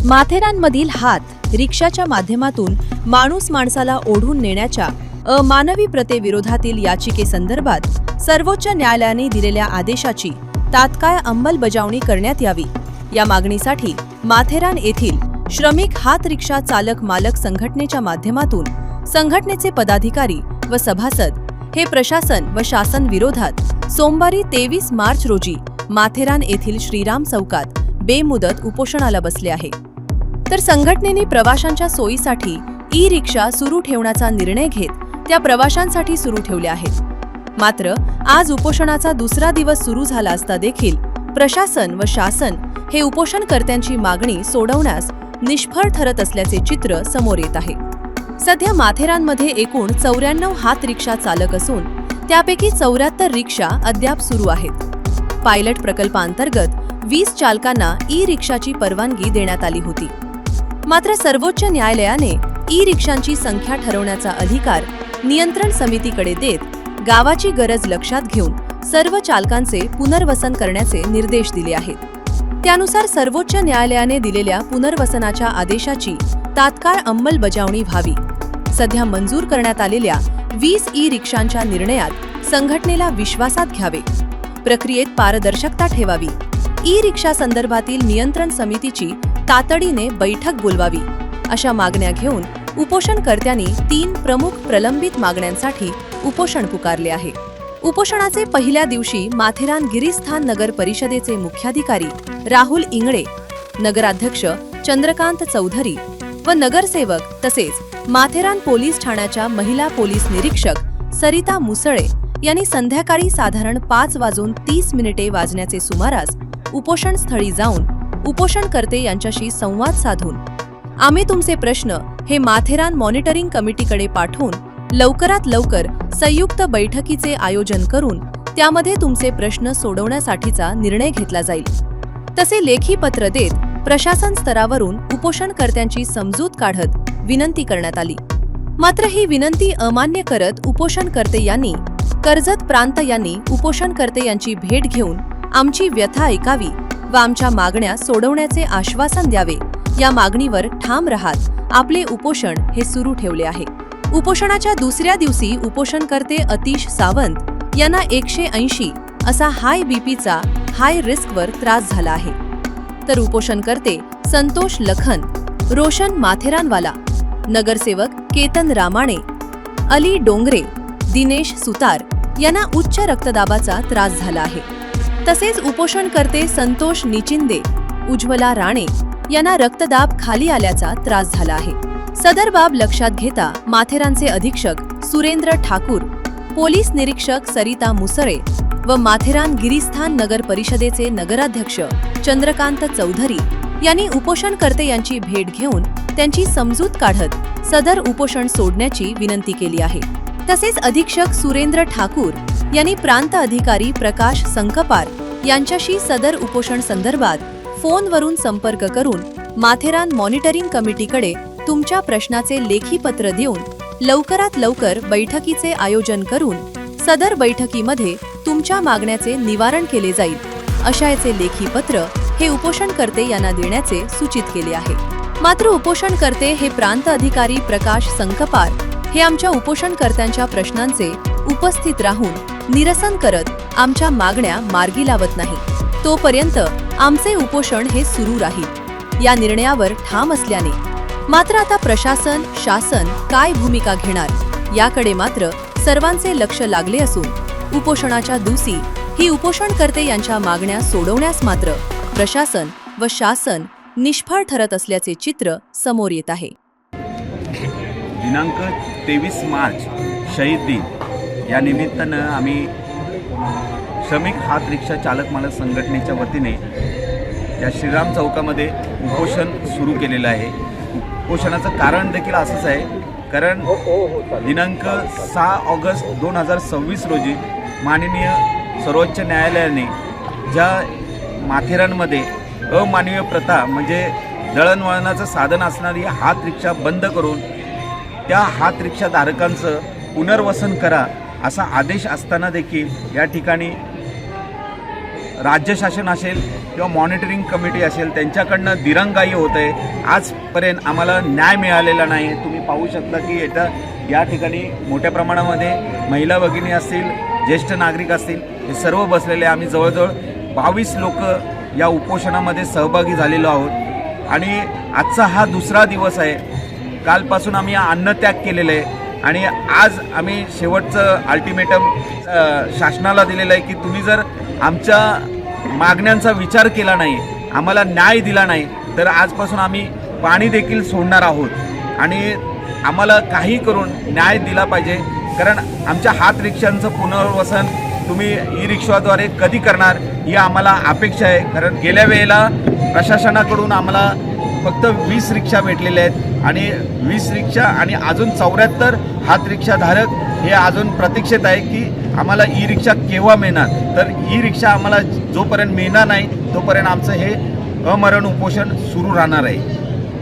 माथेरानमधील हात रिक्षाच्या माध्यमातून माणूस माणसाला ओढून नेण्याच्या अमानवी प्रथेविरोधातील याचिकेसंदर्भात सर्वोच्च न्यायालयाने दिलेल्या आदेशाची तात्काळ अंमलबजावणी करण्यात यावी या मागणीसाठी माथेरान येथील श्रमिक हात रिक्षा चालक मालक संघटनेच्या माध्यमातून संघटनेचे पदाधिकारी व सभासद हे प्रशासन व शासन विरोधात सोमवारी 23 मार्च रोजी माथेरान येथील श्रीराम चौकात बेमुदत उपोषणाला बसले आहे। तर संघटनेने प्रवाशांच्या सोयीसाठी ई रिक्षा सुरू ठेवण्याचा निर्णय घेत त्या प्रवाशांसाठी सुरू ठेवल्या आहेत। मात्र आज उपोषणाचा दुसरा दिवस सुरू झाला असता देखील प्रशासन व शासन हे उपोषणकर्त्यांची मागणी सोडवण्यास निष्फळ ठरत असल्याचे चित्र समोर येत आहे। सध्या माथेरानमध्ये एकूण 94 हात रिक्षा चालक असून त्यापैकी 74 रिक्षा अद्याप सुरू आहेत। पायलट प्रकल्पांतर्गत 20 चालकांना ई रिक्षाची परवानगी देण्यात आली होती। मात्र सर्वोच्च न्यायालयाने ई रिक्षांची संख्या ठरवण्याचा अधिकार नियंत्रण समितीकडे देत गावाची गरज लक्षात घेऊन सर्व चालकांचे पुनर्वसन करण्याचे निर्देश दिले आहेत। त्यानुसार सर्वोच्च न्यायालयाने दिलेल्या पुनर्वसनाच्या आदेशाची तात्काळ अंमलबजावणी व्हावी। सध्या मंजूर करण्यात आलेल्या 20 ई रिक्षांच्या निर्णयात संघटनेला विश्वासात घ्यावे, प्रक्रियेत पारदर्शकता ठेवावी, ई रिक्षा संदर्भातील नियंत्रण समितीची तातडीने बैठक बोलवावी अशा मागण्या घेऊन उपोषणकर्त्यांनी 3 प्रमुख प्रलंबित मागण्यांसाठी उपोषण पुकारले आहे। उपोषणाचे पहिल्या दिवशी माथेरान गिरीस्थान नगर परिषदेचे मुख्याधिकारी राहुल इंगळे, नगराध्यक्ष चंद्रकांत चौधरी व नगरसेवक तसेच माथेरान पोलीस ठाण्याच्या महिला पोलीस निरीक्षक सरिता मुसळे यांनी संध्याकाळी साधारण 5:30 वाजण्याचे सुमारास उपोषण स्थळी जाऊन उपोषणकर्ते यांच्याशी संवाद साधून आम्ही तुमचे प्रश्न हे माथेरान मॉनिटरिंग कमिटीकडे पाठवून लवकरात लवकर संयुक्त बैठकीचे आयोजन करून त्यामध्ये तुमचे प्रश्न सोडवण्यासाठीचा निर्णय घेतला जाईल तसे लेखी पत्र देत प्रशासन स्तरावरून उपोषणकर्त्यांची समजूत काढत विनंती करण्यात आली। मात्र ही विनंती अमान्य करत उपोषणकर्ते यांनी कर्जत प्रांत यांनी उपोषणकर्ते यांची भेट घेऊन आमची व्यथा ऐकावी व आमच्या मागण्या सोडवण्याचे आश्वासन द्यावे या मागणीवर ठाम राहत आपले उपोषण हे सुरू ठेवले आहे। उपोषणाच्या दुसऱ्या दिवशी उपोषणकर्ते अतिश सावंत यांना 180 असा हाय बीपीचा हाय रिस्कवर त्रास झाला आहे। तर उपोषणकर्ते संतोष लखन, रोशन माथेरानवाला, नगरसेवक केतन रामाणे, अली डोंगरे, दिनेश सुतार यांना उच्च रक्तदाबाचा त्रास झाला आहे। तसेच उपोषणकर्ते संतोष निचिंदे, उज्ज्वला राणे यांना रक्तदाब खाली आल्याचा त्रास झाला आहे। सदर बाब लक्षात घेता माथेरानचे अधीक्षक सुरेंद्र ठाकूर, पोलीस निरीक्षक सरिता मुसळे व माथेरान गिरीस्थान नगर परिषदेचे नगराध्यक्ष चंद्रकांत चौधरी यांनी उपोषणकर्ते यांची भेट घेऊन त्यांची समजूत काढत सदर उपोषण सोडण्याची विनंती केली आहे। तसेच अधीक्षक सुरेंद्र ठाकूर यांनी प्रांत अधिकारी प्रकाश संकपार यांच्याशी सदर उपोषण संदर्भात फोनवरून संपर्क करून माथेरान मॉनिटरिंग कमिटीकडे तुमच्या प्रश्नाचे लेखी पत्र देऊन लवकरात लवकर बैठकीचे आयोजन करून सदर बैठकीमध्ये तुमच्या मागण्याचे निवारण केले जाईल अशाचे लेखी पत्र हे उपोषणकर्ते यांना देण्याचे सूचित केले आहे। मात्र उपोषणकर्ते हे प्रांत अधिकारी प्रकाश संकपार हे आमच्या उपोषणकर्त्यांच्या प्रश्नांचे उपस्थित राहून निरसन करत आमच्या मागण्या मार्गी लावत नाही तोपर्यंत आमचे उपोषण हे सुरू राहील या निर्णयावर ठाम असल्याने मात्र आता प्रशासन शासन काय भूमिका घेणार याकडे मात्र सर्वांचे लक्ष लागले असून उपोषणाच्या दिवशी ही उपोषणकर्ते यांच्या मागण्या सोडवण्यास मात्र प्रशासन व शासन निष्फळ ठरत असल्याचे चित्र समोर येत आहे। दिनांक 23 मार्च शहीद दिन या निमित्तानं आम्ही श्रमिक हात रिक्षा चालक मालक संघटनेच्या वतीने या श्रीराम चौकामध्ये उपोषण सुरू केलेलं आहे। उपोषणाचं कारण देखील असंच आहे, कारण दिनांक 6 ऑगस्ट 2026 रोजी माननीय सर्वोच्च न्यायालयाने ज्या माथेरानमध्ये अमानवीय प्रथा म्हणजे दळणवळणाचं साधन असणारी हात रिक्षा बंद करून त्या हात रिक्षा धारकांचं पुनर्वसन करा असा आदेश असताना देखील या ठिकाणी राज्य शासन असेल किंवा मॉनिटरिंग कमिटी असेल त्यांच्याकडनं दिरंगाई होत आहे. आजपर्यंत आम्हाला न्याय मिळालेला नाही. तुम्ही पाहू शकता की या ठिकाणी मोठ्या प्रमाणामध्ये महिला भगिनी असतील, ज्येष्ठ नागरिक असतील, हे सर्व बसलेले. आम्ही जवळजवळ 22 लोक या उपोषणामध्ये सहभागी झालेलो आहोत आणि आजचा हा दुसरा दिवस आहे. कालपासून आम्ही अन्नत्याग केलेलं आहे आणि आज आम्ही शेवटचं अल्टिमेटम शासनाला दिलेलं आहे की तुम्ही जर आमच्या मागण्यांचा विचार केला नाही, आम्हाला न्याय दिला नाही, तर आजपासून आम्ही पाणी देखील सोडणार आहोत आणि आम्हाला काही करून न्याय दिला पाहिजे. कारण आमच्या हात रिक्षांचं पुनर्वसन तुम्ही ई रिक्षाद्वारे कधी करणार ही आम्हाला अपेक्षा आहे. कारण गेल्या वेळेला प्रशासनाकडून आम्हाला फक्त 20 रिक्षा भेटलेल्या आहेत आणि 20 रिक्षा आणि अजून 74 हात रिक्षाधारक हे अजून प्रतीक्षेत आहे की आम्हाला ई रिक्षा केव्हा मिळणार. तर ई रिक्षा आम्हाला जोपर्यंत मिळणार नाही तोपर्यंत आमचं हे अमरण उपोषण सुरू राहणार आहे.